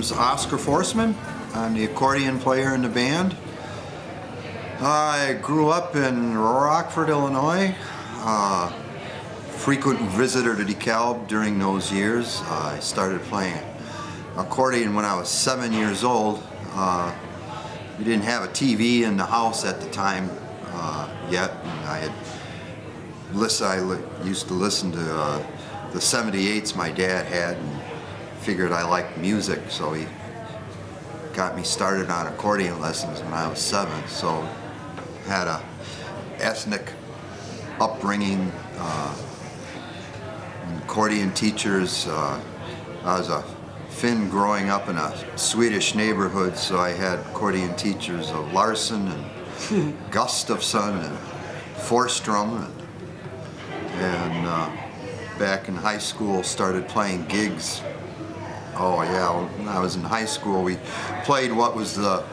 name's Oscar Forsman. I'm the accordion player in the band. I grew up in Rockford, Illinois. Frequent visitor to DeKalb during those years. I started playing accordion when I was 7 years old. We didn't have a TV in the house at the time yet. And I used to listen to the 78s my dad had and figured I liked music, so he got me started on accordion lessons when I was 7. So had a ethnic upbringing. Accordion teachers. I was a Finn growing up in a Swedish neighborhood, so I had accordion teachers of Larson and Gustafsson and Forsman, and back in high school started playing gigs. Oh yeah, when I was in high school we played what was the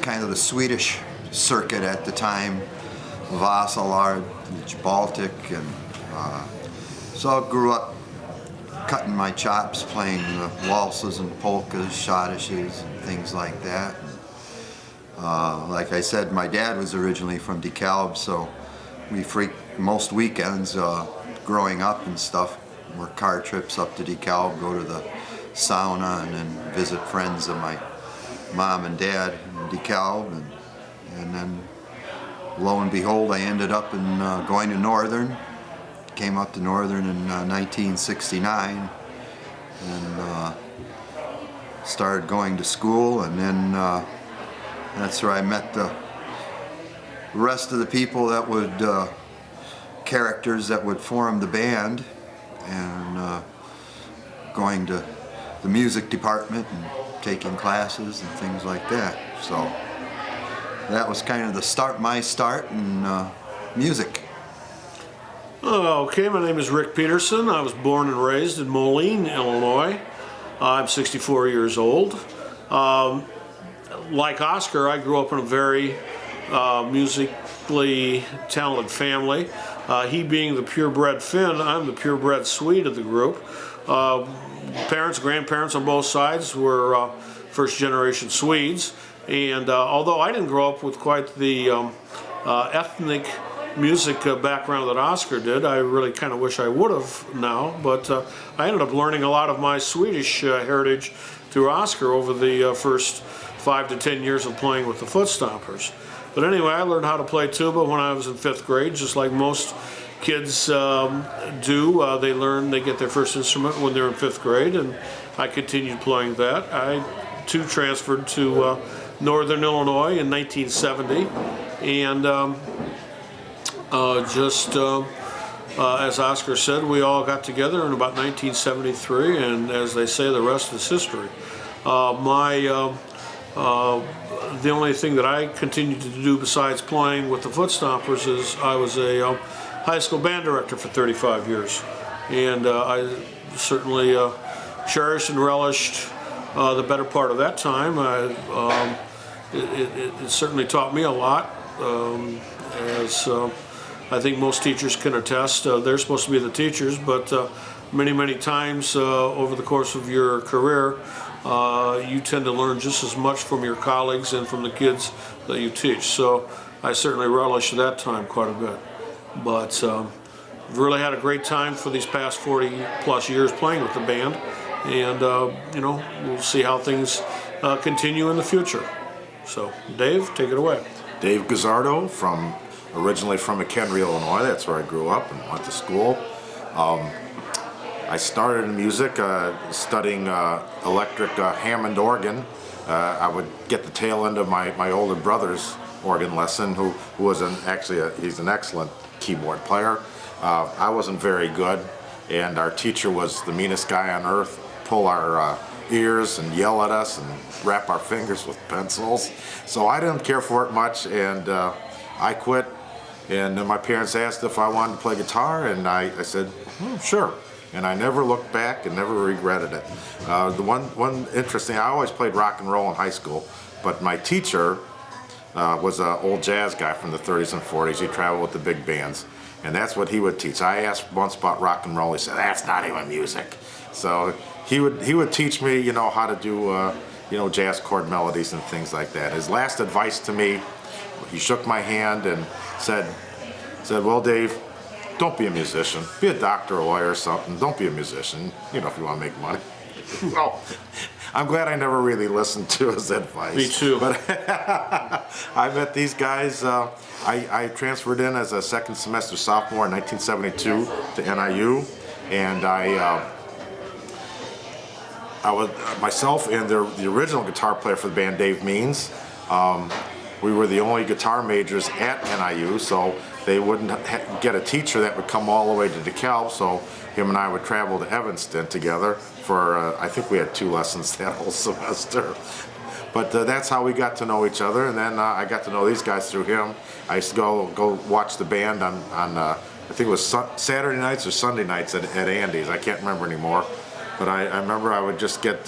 kind of the Swedish circuit at the time, Vasalar, Baltic, and so I grew up cutting my chops, playing the waltzes and polkas, schottisches, and things like that. Like I said, my dad was originally from DeKalb, so we most weekends growing up and stuff were car trips up to DeKalb, go to the sauna, and then visit friends of my mom and dad in DeKalb, and then lo and behold, I ended up in going to Northern. Came up to Northern in 1969 and started going to school, and then that's where I met the rest of the people that would characters that would form the band, and going to the music department and taking classes and things like that. So that was kind of my start in music. Okay, my name is Rick Peterson. I was born and raised in Moline, Illinois. I'm 64 years old. Like Oscar, I grew up in a very musically talented family. He being the purebred Finn, I'm the purebred Swede of the group. Parents, grandparents on both sides were first generation Swedes, and although I didn't grow up with quite the ethnic music background that Oscar did, I really kind of wish I would have now, but I ended up learning a lot of my Swedish heritage through Oscar over the first 5 to 10 years of playing with the Footstompers. But anyway, I learned how to play tuba when I was in 5th grade, just like most kids do. They get their first instrument when they're in 5th grade, and I continued playing that. I too transferred to Northern Illinois in 1970, and as Oscar said, we all got together in about 1973, and as they say, the rest is history. The only thing that I continued to do besides playing with the Footstompers is I was a high school band director for 35 years, and I certainly cherished and relished the better part of that time. It certainly taught me a lot, as I think most teachers can attest. They're supposed to be the teachers, but many times over the course of your career, you tend to learn just as much from your colleagues and from the kids that you teach. So I certainly relished that time quite a bit. But really had a great time for these past 40 plus years playing with the band, and we'll see how things continue in the future. So Dave, take it away. Dave Guzzardo, originally from McHenry, Illinois. That's where I grew up and went to school. I started in music studying electric Hammond organ. I would get the tail end of my older brother's organ lesson, who was he's an excellent keyboard player. I wasn't very good, and our teacher was the meanest guy on earth. Pull our ears and yell at us and wrap our fingers with pencils. So I didn't care for it much, and I quit. And then my parents asked if I wanted to play guitar, and I said, sure. And I never looked back and never regretted it. The one interesting, I always played rock and roll in high school, but my teacher was an old jazz guy from the 30s and 40s. He traveled with the big bands, and that's what he would teach. I asked once about rock and roll. He said, "That's not even music." So he would teach me, you know, how to do, you know, jazz chord melodies and things like that. His last advice to me, he shook my hand and said, "Well, Dave, don't be a musician. Be a doctor or a lawyer or something. Don't be a musician, you know, if you want to make money." Well, I'm glad I never really listened to his advice. Me too. But I met these guys. I transferred in as a second semester sophomore in 1972 to NIU, and I was myself and the original guitar player for the band, Dave Means. We were the only guitar majors at NIU, so they wouldn't get a teacher that would come all the way to DeKalb, so him and I would travel to Evanston together for, I think we had 2 lessons that whole semester. But that's how we got to know each other, and then I got to know these guys through him. I used to go watch the band on I think it was Saturday nights or Sunday nights at Andy's. I can't remember anymore. But I remember I would just get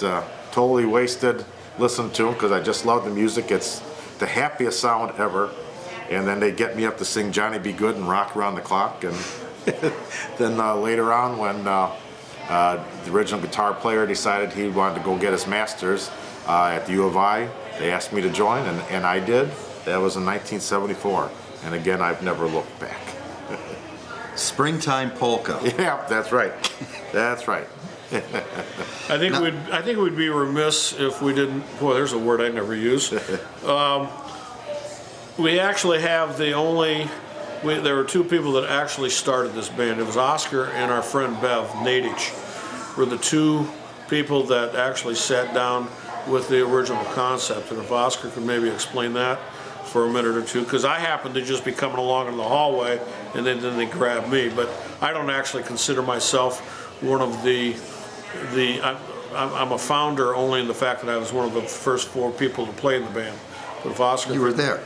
totally wasted listening to them because I just loved the music. It's the happiest sound ever. And then they get me up to sing Johnny Be Good and Rock Around the Clock. And then later on, when the original guitar player decided he wanted to go get his master's at the U of I, they asked me to join, and I did. That was in 1974. And again, I've never looked back. Springtime polka. Yeah, that's right. That's right. I think we'd be remiss if we didn't. Boy, there's a word I never use. We actually have there were 2 people that actually started this band. It was Oscar and our friend Bev Nadich were the 2 people that actually sat down with the original concept. And if Oscar could maybe explain that for a minute or two, because I happened to just be coming along in the hallway, and then they grabbed me. But I don't actually consider myself one of I'm a founder only in the fact that I was one of the first 4 people to play in the band. But if Oscar, You were there.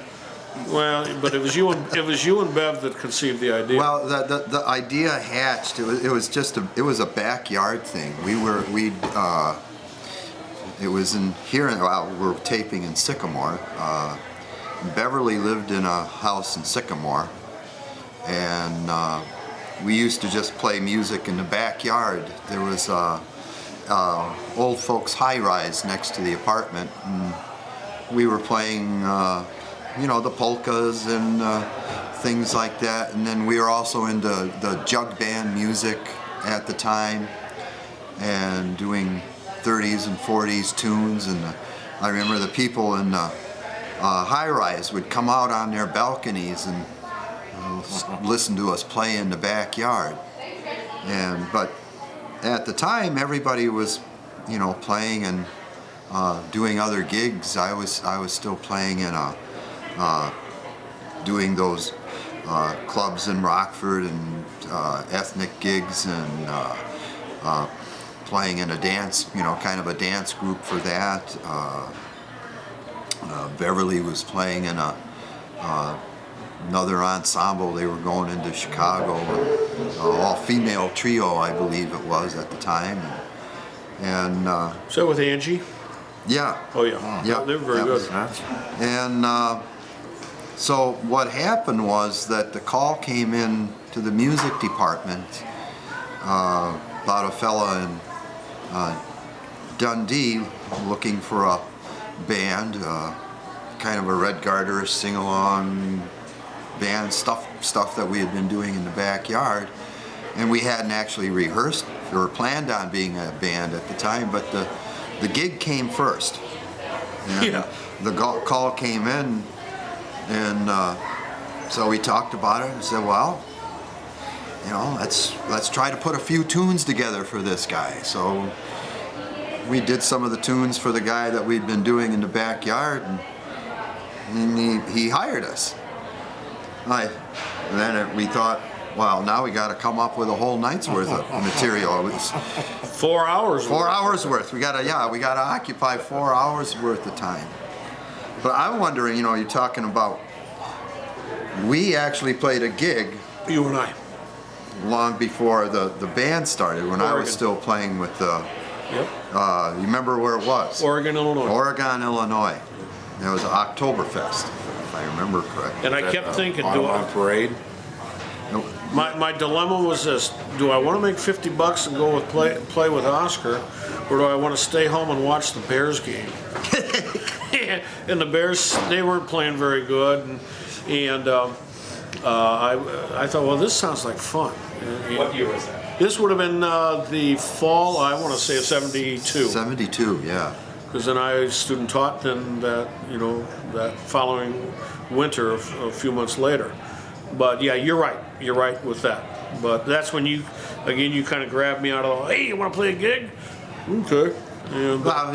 well, but it was you and Bev that conceived the idea. Well, the idea hatched. It was a backyard thing. It was in here. We're taping in Sycamore. Beverly lived in a house in Sycamore, and we used to just play music in the backyard. There was old folks high-rise next to the apartment, and we were playing, you know, the polkas and things like that. And then we were also into the jug band music at the time, and doing 30s and 40s tunes. And I remember the people in the high-rise would come out on their balconies and listen to us play in the backyard. But at the time, everybody was, you know, playing and doing other gigs. I was still playing in doing those clubs in Rockford and ethnic gigs, and playing in a dance, you know, kind of a dance group for that. Beverly was playing in another ensemble. They were going into Chicago, all-female trio, I believe it was at the time. And so with Angie? Yeah. Oh yeah. Yeah. They were very good. And so what happened was that the call came in to the music department about a fella in Dundee looking for a band, kind of a Red Garter sing-along band, stuff that we had been doing in the backyard. And we hadn't actually rehearsed or planned on being a band at the time, but the gig came first. And Yeah. the call came in, and so we talked about it and said, well, you know, let's try to put a few tunes together for this guy. So we did some of the tunes for the guy that we'd been doing in the backyard, and he hired us. And then we thought, well, now we got to come up with a whole night's worth of material. It was 4 hours. 4 hours worth. We got to occupy 4 hours worth of time. But I'm wondering, you know, you're talking about, we actually played a gig You and I. long before the band started, when I was Oregon. still playing with Yep. you remember where it was? Oregon, Illinois. Oregon, Illinois. It was Oktoberfest, if I remember correctly. And I kept thinking, on parade. my dilemma was this: do I want to make $50 and go with play with Oscar, or do I want to stay home and watch the Bears game? And the Bears, they weren't playing very good, and I thought, well, this sounds like fun. What year was that? This would have been the fall, I want to say, of '72. 72, yeah. Because then I student taught then that, that following winter, a few months later. But yeah, you're right with that. But that's when you kind of grabbed me out of the, hey, you want to play a gig? Okay. And, Well,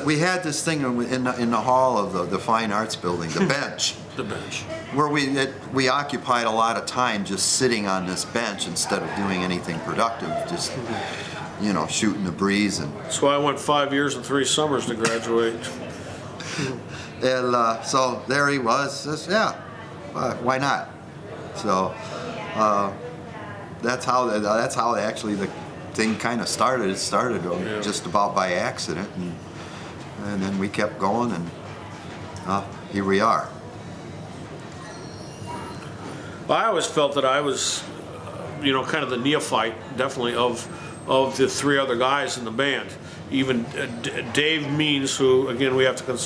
we had this thing in the hall of the Fine Arts Building, the bench. the bench. Where we occupied a lot of time just sitting on this bench instead of doing anything productive, just shooting the breeze. And That's why I went 5 years and 3 summers to graduate. so there he was. Just, why not? So that's how actually the thing kind of started. It started just about by accident, and then we kept going, and here we are. I always felt that I was, kind of the neophyte, definitely, of the 3 other guys in the band. Even Dave Means, who, again, we have to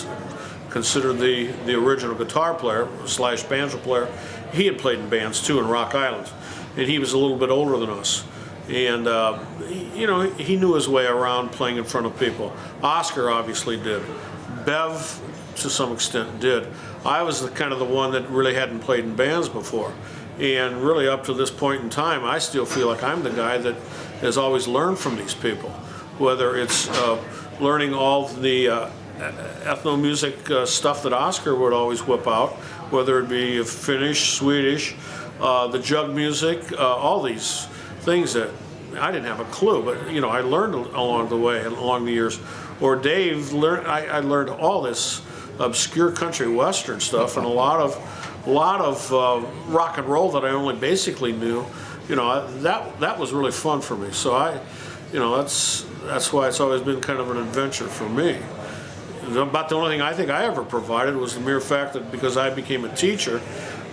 consider the original guitar player / banjo player. He had played in bands, too, in Rock Island. And he was a little bit older than us. And, he knew his way around playing in front of people. Oscar obviously did. Bev, to some extent, did. I was kind of the one that really hadn't played in bands before. And really up to this point in time, I still feel like I'm the guy that has always learned from these people. Whether it's learning all the ethno-music stuff that Oscar would always whip out, whether it be Finnish, Swedish, the jug music, all these things that I didn't have a clue, but I learned along the way, along the years. Or Dave learned. I learned all this obscure country western stuff and a lot of rock and roll that I only basically knew. That was really fun for me. So that's why it's always been kind of an adventure for me. About the only thing I think I ever provided was the mere fact that because I became a teacher,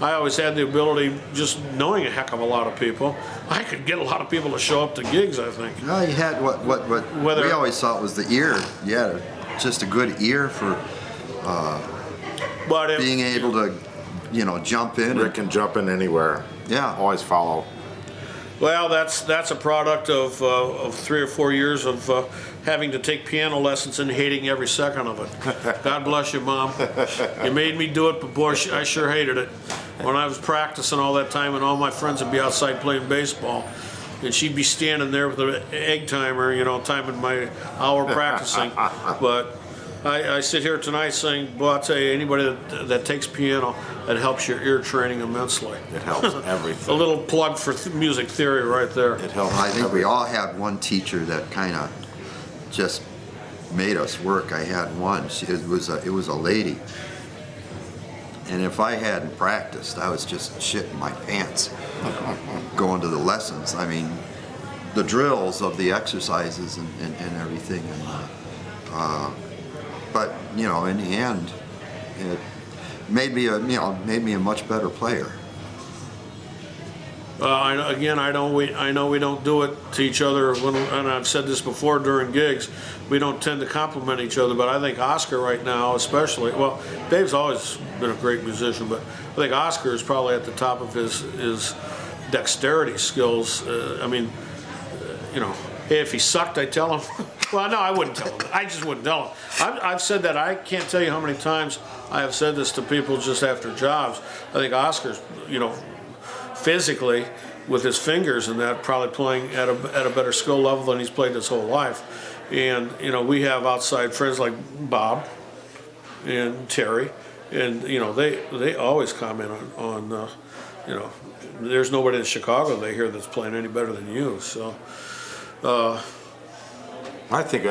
I always had the ability, just knowing a heck of a lot of people, I could get a lot of people to show up to gigs, I think. No, you had what we always thought was the ear. You had just a good ear for being able to, jump in. Rick can jump in anywhere. Yeah. Always follow. Well, that's a product of 3 or 4 years of having to take piano lessons and hating every second of it. God bless you, Mom. You made me do it, but boy, I sure hated it. When I was practicing all that time, and all my friends would be outside playing baseball, and she'd be standing there with an egg timer, timing my hour practicing. But I sit here tonight saying, well, I'll tell you, anybody that takes piano, it helps your ear training immensely. It helps everything. A little plug for music theory right there. It helps. I think we all had one teacher that kind of just made us work. I had one. It was a lady, and if I hadn't practiced, I was just shitting my pants going to the lessons. I mean, the drills of the exercises and everything, but in the end, it made me a much better player. I know we don't do it to each other, and I've said this before during gigs, we don't tend to compliment each other, but I think Oscar right now especially, well, Dave's always been a great musician, but I think Oscar is probably at the top of his dexterity skills. Hey, if he sucked, I'd tell him. Well, no, I wouldn't tell him. I just wouldn't tell him. I've said that. I can't tell you how many times I have said this to people just after jobs. I think Oscar's, physically, with his fingers and that, probably playing at a better skill level than he's played his whole life. And, we have outside friends like Bob and Terry, and, they always comment on there's nobody in Chicago they hear that's playing any better than you, so... I think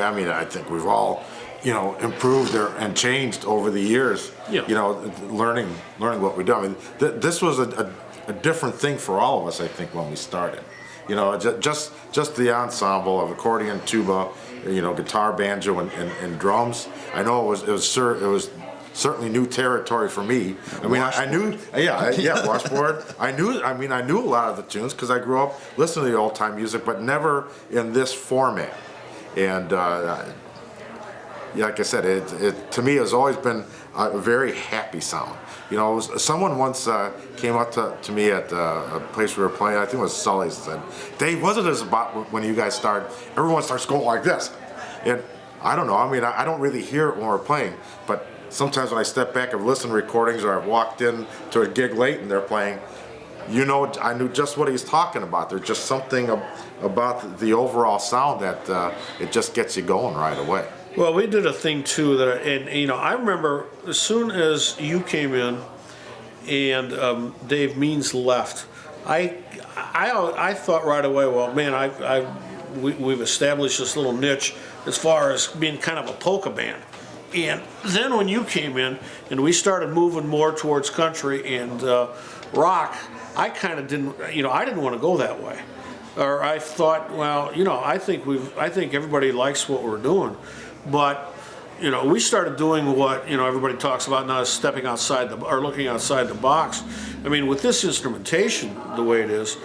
we've all, improved and changed over the years. Yeah. Learning what we do. I mean, this was a different thing for all of us, I think, when we started. Just the ensemble of accordion, tuba, guitar, banjo, and drums. I know it was certainly new territory for me. I mean, I knew, washboard. I knew a lot of the tunes because I grew up listening to the old time music, but never in this format. And like I said, it to me has always been a very happy sound. You know, someone once came up to me at a place we were playing, I think it was Sully's, and said, Dave, wasn't this about when you guys start, everyone starts going like this? And I don't know, I mean, I don't really hear it when we're playing, but sometimes when I step back and listen to recordings, or I've walked in to a gig late and they're playing, you know, I knew just what he's talking about. There's just something about the overall sound that it just gets you going right away. Well, we did a thing too that, and you know, I remember as soon as you came in and Dave Means left, I thought right away, well, man, we've established this little niche as far as being kind of a polka band. And then when you came in and we started moving more towards country and rock, I kind of didn't, you know, I didn't want to go that way. Or I thought, well, you know, I think everybody likes what we're doing. But, you know, we started doing what, you know, everybody talks about now, is stepping outside or looking outside the box. I mean, with this instrumentation the way it is,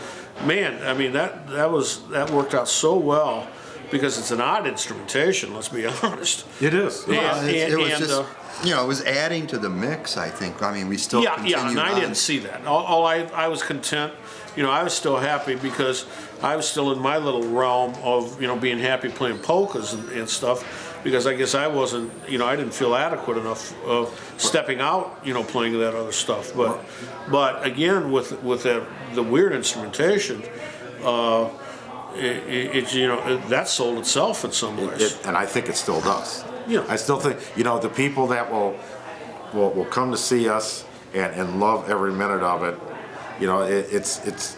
man, I mean, that worked out so well because it's an odd instrumentation, let's be honest. It is. Well, it was just, you know, it was adding to the mix, I think. I mean, we still continued and I didn't see that. I was content. You know, I was still happy because I was still in my little realm of, you know, being happy playing polkas and stuff, because I guess I wasn't, you know, I didn't feel adequate enough of stepping out, you know, playing that other stuff. But again, with the weird instrumentation, it's you know, that sold itself in some ways. And I think it still does. Yeah. I still think, you know, the people that will come to see us and love every minute of it, you know, it's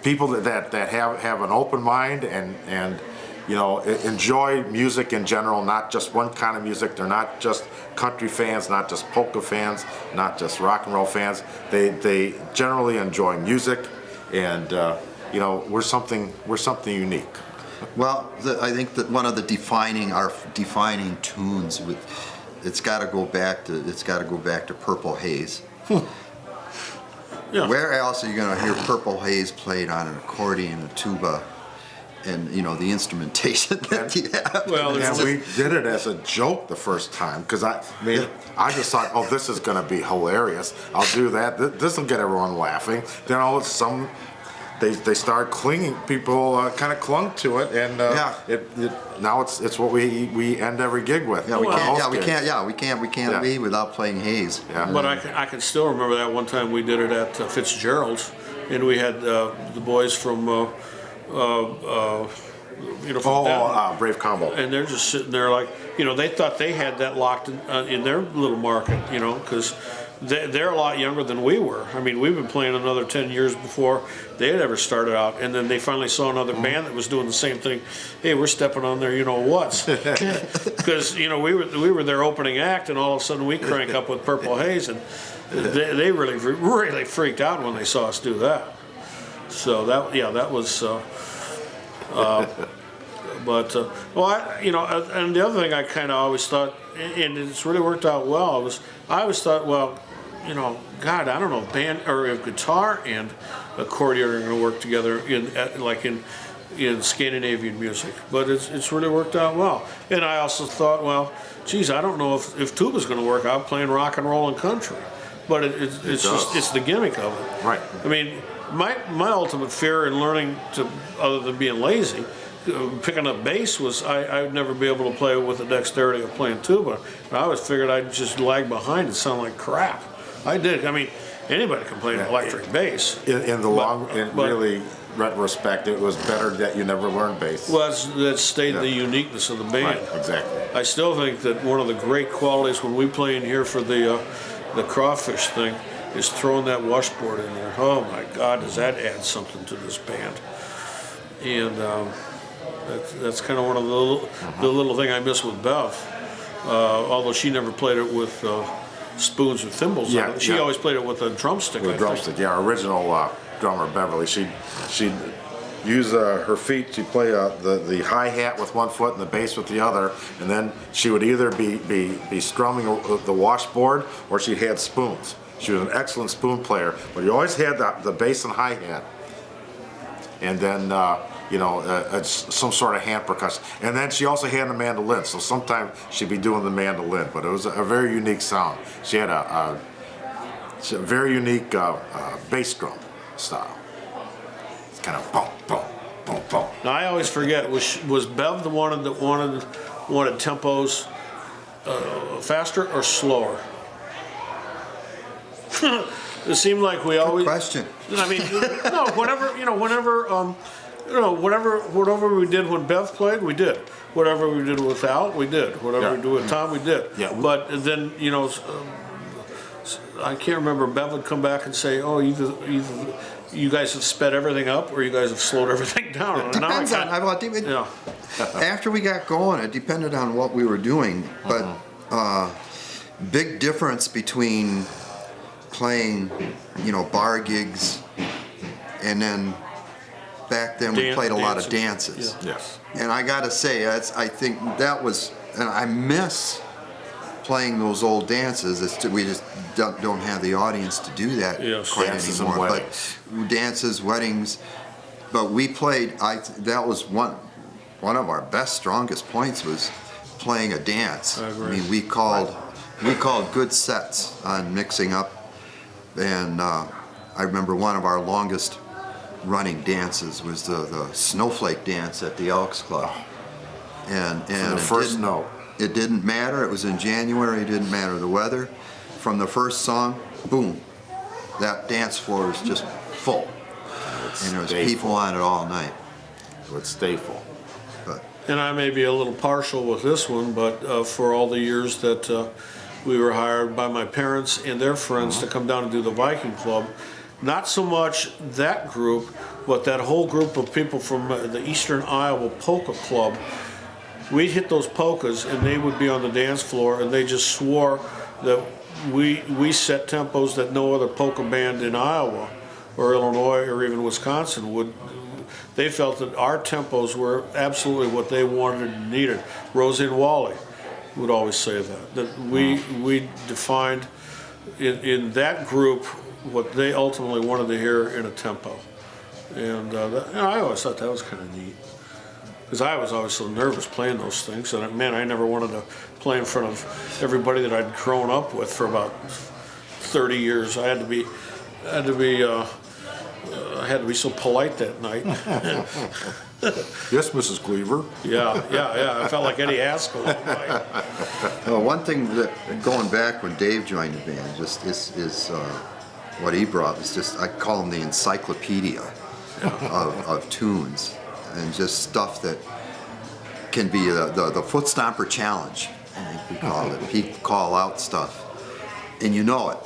people that have an open mind and you know, enjoy music in general, not just one kind of music. They're not just country fans, not just polka fans, not just rock and roll fans. They generally enjoy music, and you know, we're something unique. Well, I think that one of the defining tunes, it's got to go back to Purple Haze. Yeah. Where else are you going to hear Purple Haze played on an accordion, a tuba, and you know the instrumentation that you have? Well, and we did it as a joke the first time because I just thought, oh, this is going to be hilarious. I'll do that. This will get everyone laughing. Then all of a sudden, they started clinging. People kind of clung to it, and now it's what we end every gig with. Yeah, we can't leave without playing Haze. Yeah. But I can still remember that one time we did it at Fitzgerald's, and we had the boys from you know, from Brave Combo. and they're just sitting there like, you know, they thought they had that locked in their little market, you know, because they're a lot younger than we were. I mean, we've been playing another 10 years before they had ever started out, and then they finally saw another band that was doing the same thing. Hey, we're stepping on their, you know what's, because you know we were their opening act, and all of a sudden we crank up with Purple Haze, and they really freaked out when they saw us do that. So that was. You know, and the other thing I kind of always thought, and it's really worked out well, I always thought, well, you know, God, I don't know, band or if guitar and accordion are going to work together in Scandinavian music, but it's really worked out well. And I also thought, well, geez, I don't know if tuba's going to work out playing rock and roll and country, but it's the gimmick of it. Right. I mean, my ultimate fear in learning to, other than being lazy, picking up bass was I would never be able to play with the dexterity of playing tuba. I always figured I'd just lag behind and sound like crap. I did. I mean, anybody can play an electric bass. Really retrospect, it was better that you never learned bass. Well, that stayed the uniqueness of the band. Right, exactly. I still think that one of the great qualities when we play in here for the crawfish thing is throwing that washboard in there. Oh my God, does that add something to this band? And that's kind of one of the little thing I miss with Bev. Although she never played it with spoons or thimbles on it. She always played it with a drumstick. With a drumstick, yeah. Our original drummer Beverly, she use her feet to play the hi-hat with one foot and the bass with the other, and then she would either be strumming the washboard or she had spoons. She was an excellent spoon player, but you always had the bass and hi-hat, and then some sort of hand percussion. And then she also had a mandolin, so sometimes she'd be doing the mandolin, but it was a very unique sound. She had a very unique bass drum style. It's kind of boom, boom, boom, boom. Now I always forget, was Bev the one that wanted tempos faster or slower? It seemed like we always. Good question. I mean, no, whatever we did when Bev played, we did. Whatever we did without, we did. Whatever we did with Tom, we did. Yeah. But then, I can't remember. Bev would come back and say, "Oh, either you guys have sped everything up, or you guys have slowed everything down." It depends on. Yeah. After we got going, it depended on what we were doing, but big difference between playing, bar gigs, and then back then we played a lot of dances. Yeah. Yes. And I gotta say, I think that was, and I miss playing those old dances. We just don't have the audience to do that quite Dances and anymore. weddings. But dances, weddings, but we played. That was one of our best, strongest points was playing a dance. I agree. mean, we called good sets on mixing up, and I remember one of our longest running dances was the Snowflake Dance at the Elks Club. And the first note. It didn't matter. It was in January. It didn't matter the weather. From the first song, boom, that dance floor was just full. And there was people on it all night. It would stay full. But And I may be a little partial with this one, but for all the years that we were hired by my parents and their friends to come down and do the Viking Club, not so much that group, but that whole group of people from the Eastern Iowa Polka Club. We'd hit those polkas and they would be on the dance floor, and they just swore that we set tempos that no other polka band in Iowa or Illinois or even Wisconsin would. They felt that our tempos were absolutely what they wanted and needed. Rosie and Wally would always say that we defined in that group what they ultimately wanted to hear in a tempo. And I always thought that was kind of neat. Because I was always so nervous playing those things, and man, I never wanted to play in front of everybody that I'd grown up with for about 30 years. I had to be so polite that night. Yes, Mrs. Cleaver. Yeah. I felt like Eddie Haskell that night. well, one thing that going back when Dave joined the band just is what he brought was just, I call him the encyclopedia of tunes. And just stuff that can be the foot stomper challenge, I think we call it. People call out stuff, and you know it.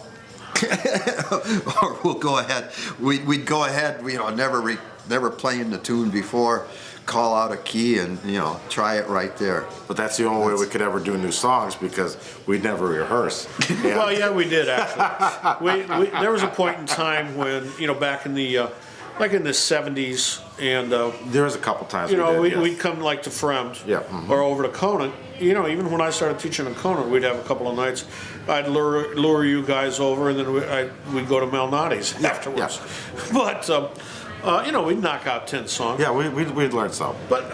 Or we'll go ahead. We'd go ahead. Never playing the tune before. Call out a key and try it right there. But that's the only way we could ever do new songs because we'd never rehearse. Well, yeah, we did actually. There was a point in time when back in the like in the 70s, and there was a couple times we'd come like to Fremd or over to Conant. Even when I started teaching in Conant, we'd have a couple of nights. I'd lure you guys over, and then we'd go to Malnati's afterwards. Yeah. But we'd knock out 10 songs. Yeah, we'd learn some. But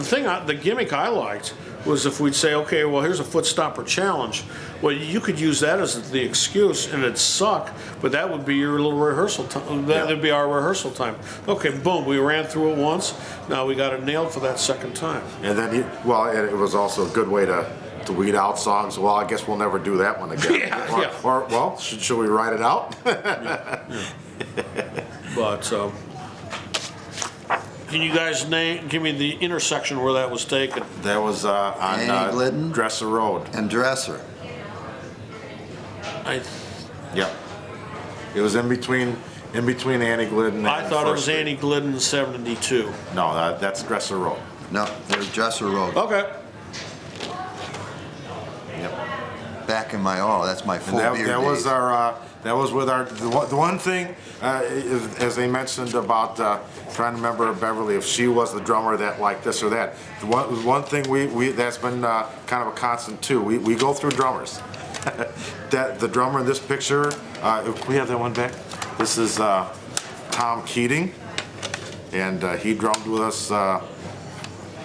the gimmick I liked was if we'd say, okay, well, here's a foot stopper challenge. Well, you could use that as the excuse, and it'd suck, but that would be your little rehearsal time. That'd be our rehearsal time. Okay, boom, we ran through it once. Now we got it nailed for that second time. And then, and it was also a good way to weed out songs. Well, I guess we'll never do that one again. Or should we write it out? But can you guys give me the intersection where that was taken? That was on Dresser Road. And Dresser. Yep. It was in between Annie Glidden and I thought it was First Annie Glidden 72. No, that's Dresser Road. No, there's Dresser Road. Okay. Yep. Back in my that's my full beard That was days. That was with the one thing, as they mentioned about trying to remember Beverly, if she was the drummer that liked this or that. The one thing we that's been kind of a constant too. We go through drummers. That the drummer in this picture, if we have that one back. This is Tom Keating, and he drummed with us.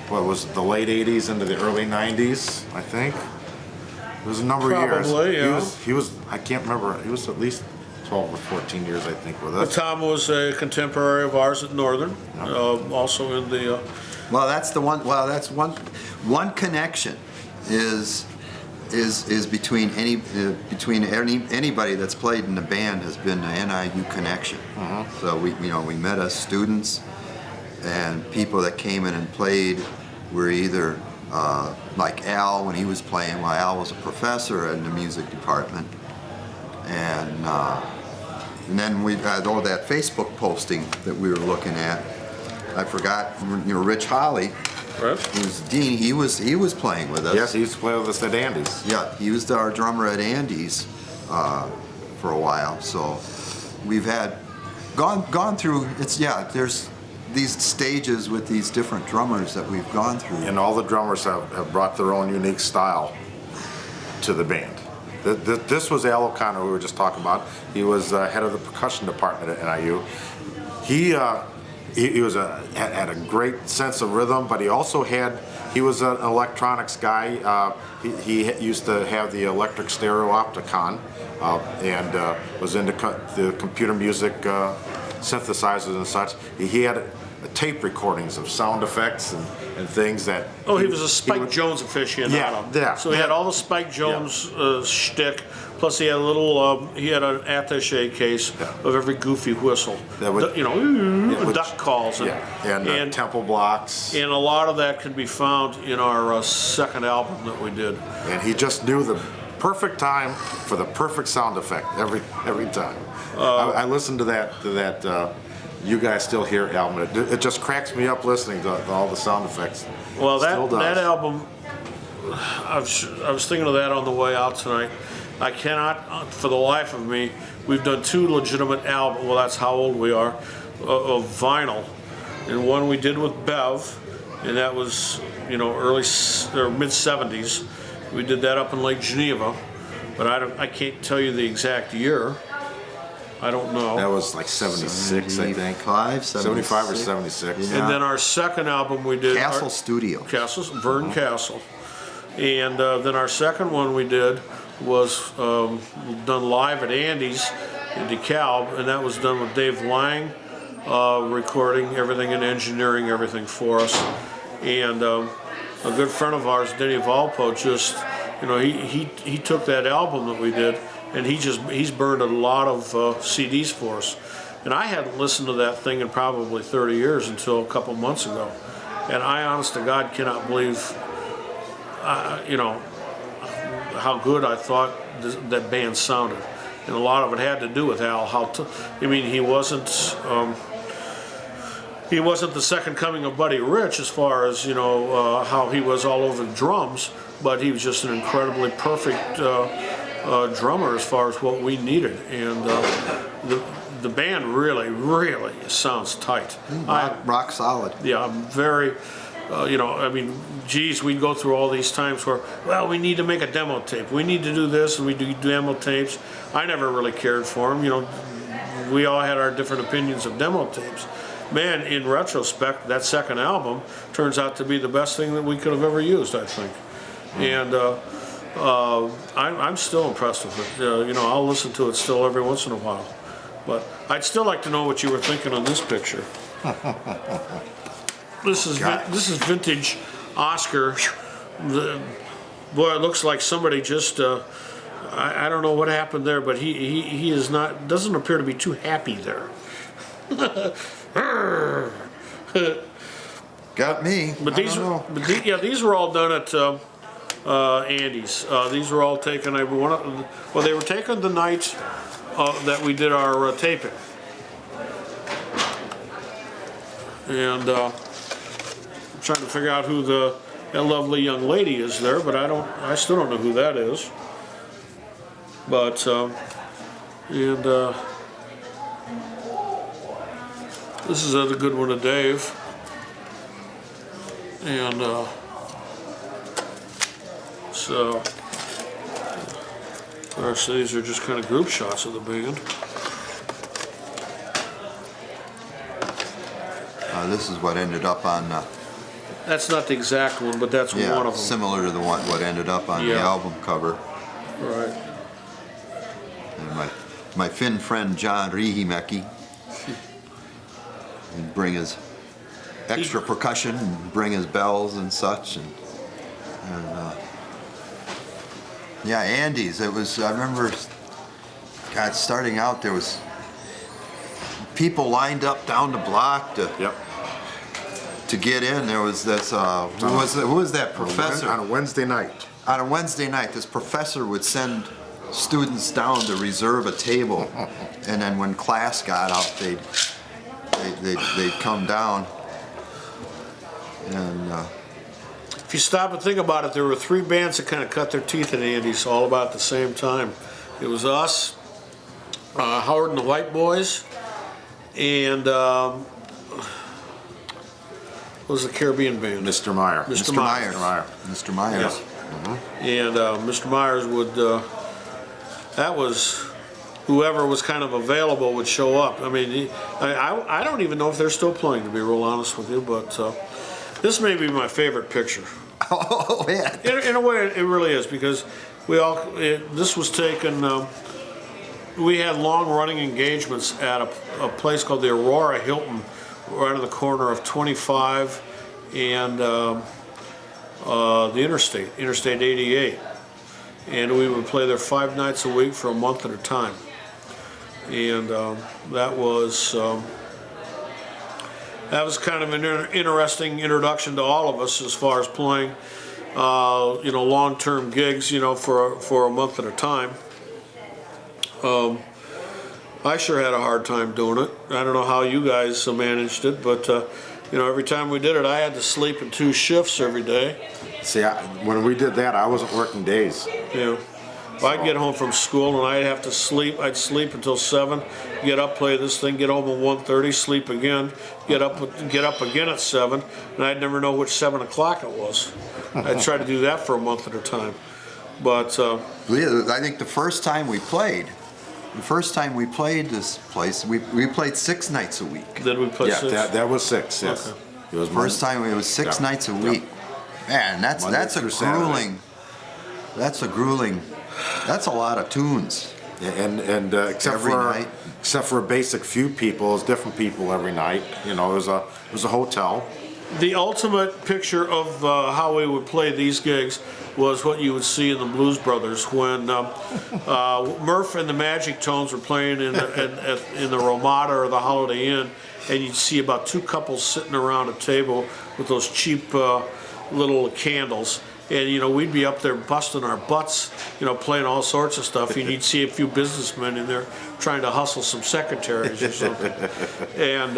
What was it, the late '80s into the early '90s, I think. It was a number of years. Probably, yeah. He was, I can't remember, he was at least 12 or 14 years, I think, with us. Tom was a contemporary of ours at Northern, also in the... Well, that's the one. Well, that's one connection is between anybody that's played in the band has been the NIU connection. So we met as students, and people that came in and played were either like Al when he was playing. Well, Al was a professor in the music department, and then we had all that Facebook posting that we were looking at. I forgot, Rich Holly, Right. who's dean. He was playing with us. Yes, he used to play with us at Andy's. Yeah, he was our drummer at Andy's for a while. So we've had gone through. There's these stages with these different drummers that we've gone through. And all the drummers have brought their own unique style to the band. This was Al O'Connor, who we were just talking about. He was head of the percussion department at NIU. He had a great sense of rhythm, but he was an electronics guy. He used to have the electric stereo Opticon, and was into the computer music synthesizers and such. He had tape recordings of sound effects and things that... Oh, he was a Spike Jones aficionado. Yeah. So he had all the Spike Jones shtick, plus he had a little, he had an attaché case of every goofy whistle. That would, duck calls. And tempo blocks. And a lot of that can be found in our second album that we did. And he just knew the perfect time for the perfect sound effect every time. I listened to that You Guys Still Here album. It just cracks me up listening to all the sound effects. Well, that album, I was thinking of that on the way out tonight. I cannot, for the life of me, we've done two legitimate albums, well, that's how old we are, of vinyl. And one we did with Bev, and that was, early or mid-'70s. We did that up in Lake Geneva, but I can't tell you the exact year. I don't know. That was like 76, I think. 75 or 76. Yeah. And then our second album we did... Castle Studio. Vern Castle. And then our second one we did was done live at Andy's in DeKalb, and that was done with Dave Lang, recording everything and engineering everything for us. And a good friend of ours, Denny Valpo, just, he took that album that we did, and he's burned a lot of CDs for us. And I hadn't listened to that thing in probably 30 years until a couple months ago. And I, honest to God, cannot believe, how good I thought that band sounded. And a lot of it had to do with Al. He wasn't the second coming of Buddy Rich as far as, how he was all over the drums, but he was just an incredibly perfect drummer as far as what we needed. And the band really sounds tight. Rock solid. Yeah, I'm very, we'd go through all these times where, well, we need to make a demo tape. We need to do this, and we do demo tapes. I never really cared for them. We all had our different opinions of demo tapes. Man, in retrospect, that second album turns out to be the best thing that we could have ever used, I think. And I'm still impressed with it. I'll listen to it still every once in a while. But I'd still like to know what you were thinking on this picture. This is vintage Oscar. Boy, it looks like somebody just. I don't know what happened there, but he is not. Doesn't appear to be too happy there. Got me. But these were all done at Andy's. These were all taken. They were taken the night that we did our taping. And I'm trying to figure out who that lovely young lady is there, but I still don't know who that is. But And this is a good one of Dave. And so the rest of these are just kind of group shots of the band. This is what ended up on. That's not the exact one, but that's Yeah, one of them. similar to the one what ended up on the Yeah. album cover. Right. And my Finn friend John Rihimäki, he'd bring his extra percussion and bring his bells and such, and yeah, Andy's. It was. I remember, God, starting out there was people lined up down the block to Yep. to get in. There was this. Who was that professor? On a Wednesday night. On a Wednesday night, this professor would send students down to reserve a table, and then when class got out, they'd come down. And If you stop and think about it, there were three bands that kind of cut their teeth in Andy's all about at the same time. It was us, Howard and the White Boys, and what was the Caribbean band? Mr. Meyer. Mr. Myers. Mr. Myers. And Mr. Myers would, that was, whoever was kind of available would show up. I mean, I don't even know if they're still playing, to be real honest with you, but this may be my favorite picture. Oh yeah. In a way, it really is, because this was taken, we had long-running engagements at a place called the Aurora Hilton, right on the corner of 25 and the Interstate 88. And we would play there 5 nights a week for a month at a time. And that was kind of an interesting introduction to all of us as far as playing, long-term gigs, for a month at a time. I sure had a hard time doing it. I don't know how you guys managed it, but every time we did it, I had to sleep in 2 shifts every day. See, when we did that, I wasn't working days. Yeah. I'd get home from school and I'd have to sleep. I'd sleep until 7, get up, play this thing, get home at 1:30, sleep again, get up again at 7, and I'd never know which 7 o'clock it was. I'd try to do that for a month at a time. But I think the first time we played this place, we played 6 nights a week. then we played Yeah, 6. that was 6. Yes. Okay. It was First time it was 6 Yeah. nights a week. Man, that's Monday a through Saturday. grueling. That's a lot of tunes. Yeah, and except Every for night. except for a basic few people, it was different people every night. It was a hotel. The ultimate picture of how we would play these gigs was what you would see in the Blues Brothers when Murph and the Magic Tones were playing in the Ramada or the Holiday Inn, and you'd see about 2 couples sitting around a table with those cheap little candles. And we'd be up there busting our butts, playing all sorts of stuff. And you'd see a few businessmen in there trying to hustle some secretaries or something. And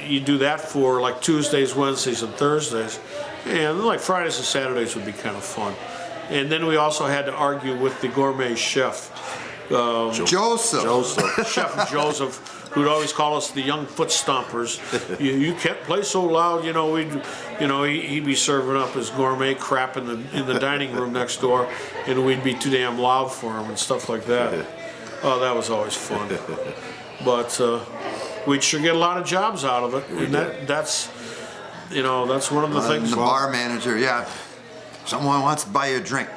you do that for like Tuesdays, Wednesdays, and Thursdays. And like Fridays and Saturdays would be kind of fun. And then we also had to argue with the gourmet chef, Joseph. Chef Joseph, who'd always call us the young Footstompers. You can't play so loud, he'd be serving up his gourmet crap in the dining room next door, and we'd be too damn loud for him and stuff like that. Oh, that was always fun. But we'd sure get a lot of jobs out of it, and that's one of the things. The bar manager, yeah. Someone wants to buy you a drink.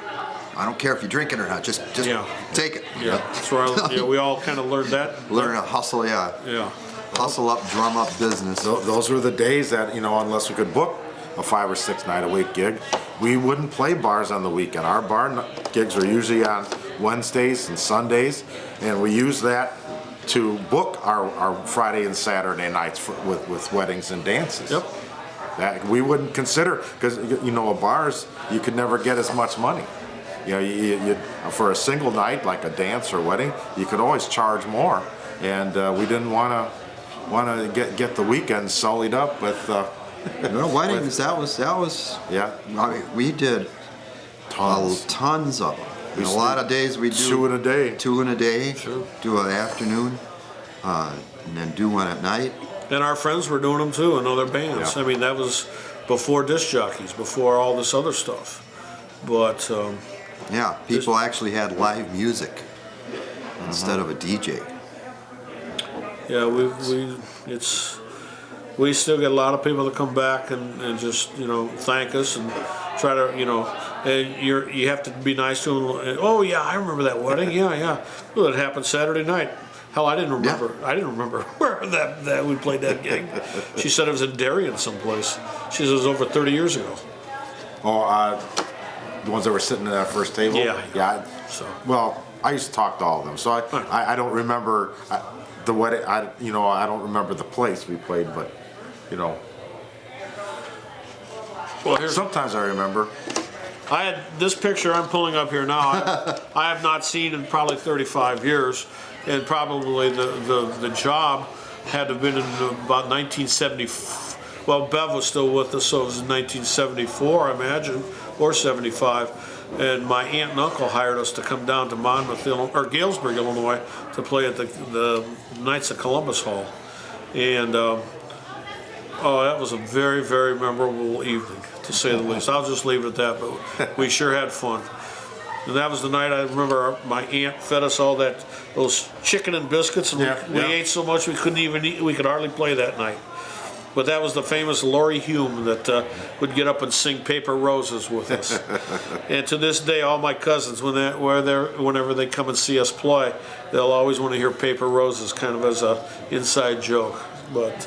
I don't care if you drink it or not. Just Yeah. take it. Yeah, that's where we all kind of learned that. Learn to hustle, yeah. Yeah. Hustle up, drum up business. Those were the days that unless we could book a 5 or 6 night a week gig, we wouldn't play bars on the weekend. Our bar gigs were usually on Wednesdays and Sundays, and we used that to book our Friday and Saturday nights with weddings and dances. Yep. That we wouldn't consider, because at bars you could never get as much money. You for a single night like a dance or wedding, you could always charge more, and we didn't want to get the weekend sullied up with. Weddings. That was. Yeah. I mean, we did tons of them. And a lot of days we do 2 in a day. 2 in a day. Sure. Do an afternoon, and then do one at night. And our friends were doing them too in other bands. Yeah. I mean, that was before disc jockeys, before all this other stuff. But Yeah, people actually had live music instead of a DJ. yeah, we still get a lot of people that come back and just thank us and try to and you have to be nice to them. Oh yeah, I remember that wedding. Yeah. Well, it happened Saturday night. Hell, I didn't remember. Yeah. I didn't remember where that we played that gig. She said it was in Darien someplace. She said it was over 30 years ago. Oh, the ones that were sitting at that first table? Yeah. So, well, I used to talk to all of them, so I don't remember the wedding. I don't remember the place we played, but Well, sometimes I remember. I had this picture I'm pulling up here now. I have not seen in probably 35 years, and probably the job had to have been in about 1970. Well, Bev was still with us, so it was in 1974, I imagine, or 75. And my aunt and uncle hired us to come down to Monmouth, or Galesburg, Illinois, to play at the Knights of Columbus Hall. And that was a very, very memorable evening, to say the least. I'll just leave it at that, but we sure had fun. And that was the night I remember my aunt fed us all those chicken and biscuits, and we ate so much we couldn't even eat. We could hardly play that night. But that was the famous Laurie Hume that would get up and sing Paper Roses with us. And to this day, all my cousins, whenever they come and see us play, they'll always want to hear Paper Roses, kind of as a inside joke. But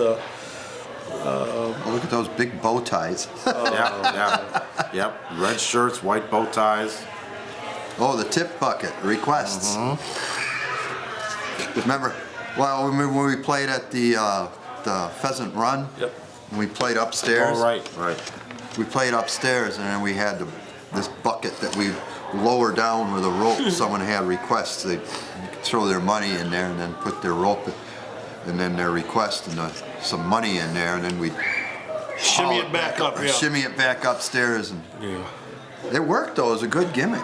Look at those big bow ties. Yep. Red shirts, white bow ties. Oh, the tip bucket requests. Remember, well, when we played at the Pheasant Run. Yep. And we played upstairs. Oh, right. We played upstairs, and then we had this bucket that we lower down with a rope. Someone had requests. They'd throw their money in there and then put their rope and then their request and some money in there, and then we'd shimmy it back up. Yeah. Shimmy it back upstairs. And it worked, though. It was a good gimmick.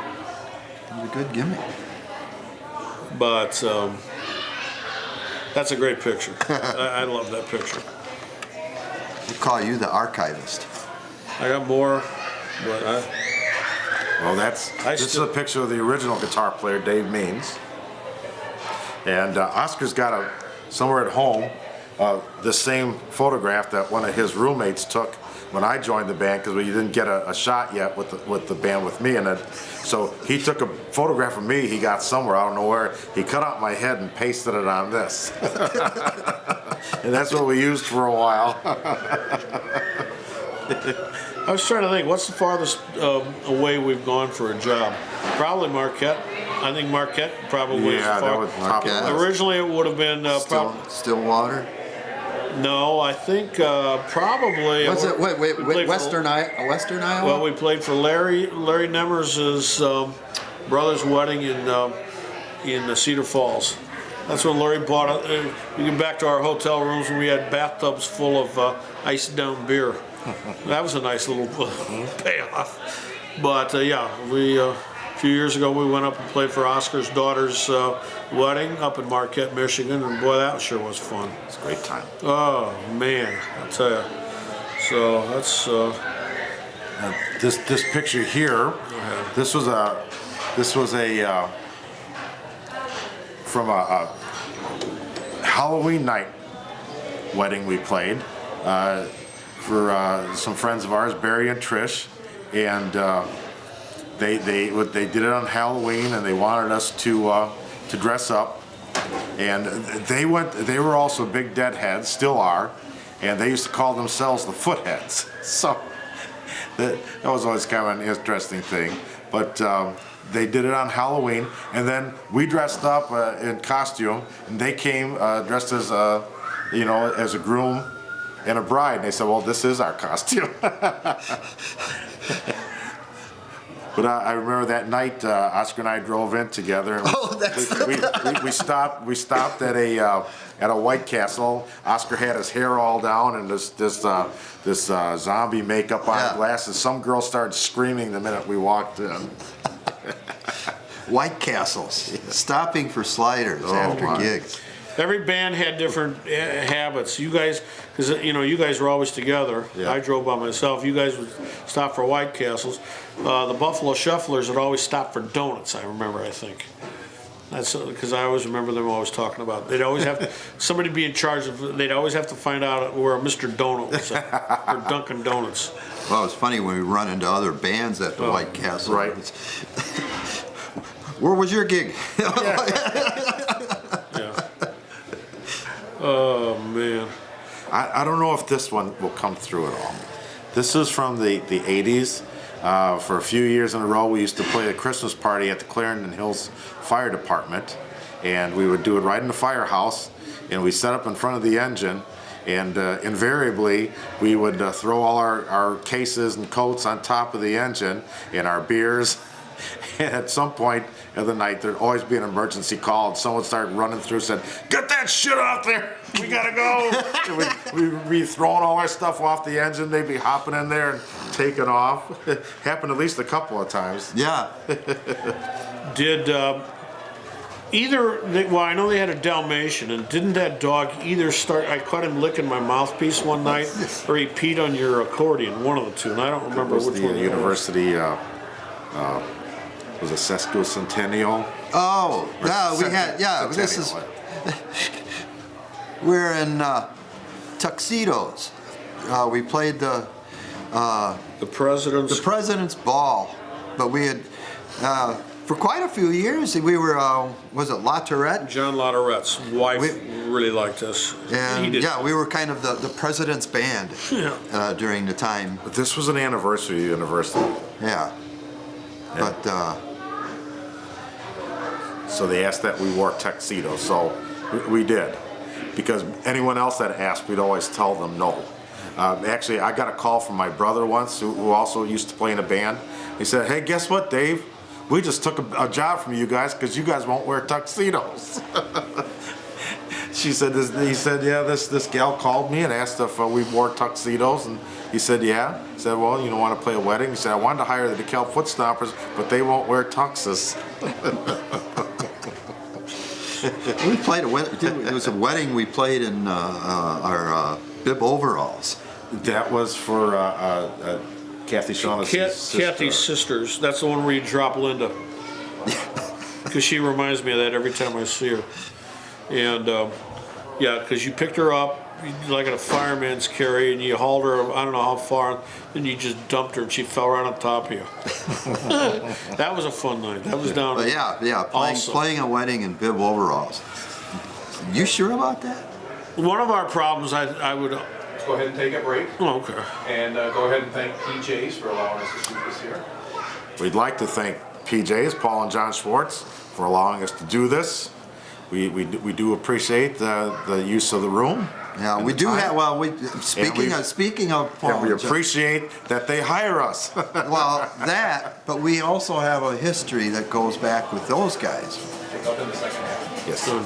But that's a great picture. I love that picture. We'll call you the archivist. I got more, but Well, this is a picture of the original guitar player, Dave Means. And Oscar's got somewhere at home the same photograph that one of his roommates took when I joined the band, because we didn't get a shot yet with the band with me in it. So he took a photograph of me he got somewhere, I don't know where. He cut out my head and pasted it on this. And that's what we used for a while. I was trying to think, what's the farthest away we've gone for a job? Probably Marquette. I think Marquette probably is Yeah, far. that was top of the list. Originally it would have been Stillwater. No, I think probably. What's it? Wait, Western Iowa. Well, we played for Larry Nemers' brother's wedding in Cedar Falls. That's when Larry bought it. We get back to our hotel rooms and we had bathtubs full of iced down beer. That was a nice little payoff. But we a few years ago we went up and played for Oscar's daughter's wedding up in Marquette, Michigan, and boy, that sure was fun. It's a great time. Oh man, I tell you. So that's this picture here. This was a from a Halloween night wedding we played for some friends of ours, Barry and Trish, and they did it on Halloween, and they wanted us to dress up, and they were also big deadheads, still are, and they used to call themselves the Footheads. So that was always kind of an interesting thing, but. They did it on Halloween, and then we dressed up in costume, and they came dressed as as a groom and a bride. And they said, "Well, this is our costume." But I remember that night, Oscar and I drove in together. Oh, that's we stopped at a White Castle. Oscar had his hair all down and this zombie makeup on, glasses. Some girl started screaming the minute we walked in. White Castles, stopping for sliders after my. gigs. Every band had different habits. You guys, because you guys were always together. Yeah. I drove by myself. You guys would stop for White Castles. The Buffalo Shufflers would always stop for donuts. I remember. I think that's because I always remember them always talking about. They'd always have somebody be in charge of. They'd always have to find out where Mr. Donut was at, or Dunkin' Donuts. Well, it's funny when we run into other bands at the White Castle. Right. Where was your gig? Yeah. Oh man. I don't know if this one will come through at all. This is from the 80s. For a few years in a row, we used to play a Christmas party at the Clarendon Hills Fire Department, and we would do it right in the firehouse, and we set up in front of the engine, and invariably we would throw all our cases and coats on top of the engine and our beers. And at some point of the night, there'd always be an emergency call, and someone started running through and said, "Get that shit out there! We gotta go!" And we'd be throwing all our stuff off the engine. They'd be hopping in there and taking off. It happened at least a couple of times. Yeah. Did well, I know they had a Dalmatian, and didn't that dog either start, I caught him licking my mouthpiece one night, or he peed on your accordion, one of the two, and I don't remember It was which the one. university, was a sesquicentennial. Oh, yeah, we had, yeah, this is, we're in tuxedos. We played the President's Ball, but we had, for quite a few years, we were, was it La Tourette? John Latorette's wife really liked us. And yeah, we were kind of the President's Band during the time. But this was an anniversary university. Yeah. But, so they asked that we wore tuxedos, so we did. Because anyone else that asked, we'd always tell them no. Actually, I got a call from my brother once, who also used to play in a band. He said, "Hey, guess what, Dave? We just took a job from you guys because you guys won't wear tuxedos." He said, "Yeah, this gal called me and asked if we wore tuxedos," and he said, "Yeah." He said, "Well, you don't want to play a wedding?" He said, "I wanted to hire the DeKalb Footstompers, but they won't wear tuxes." we played it was a wedding we played in our bib overalls. That was for Kathy Shaughnessy's sister. Kathy's sisters. That's the one where you drop Linda. Because she reminds me of that every time I see her. And yeah, because you picked her up like in a fireman's carry, and you hauled her, I don't know how far, and you just dumped her, and she fell right on top of you. That was a fun night. That was down. But yeah, playing a wedding in bib overalls. You sure about that? One of our problems, I would. Let's go ahead and take a break. Oh, okay. And go ahead and thank PJs for allowing us to shoot this here. We'd like to thank PJs, Paul and John Schwartz, for allowing us to do this. We do appreciate the use of the room. Yeah, we do have. Well, speaking of Paul, And we appreciate that they hire us. well, but we also have a history that goes back with those guys. Pick up in the second half. Yes. Good.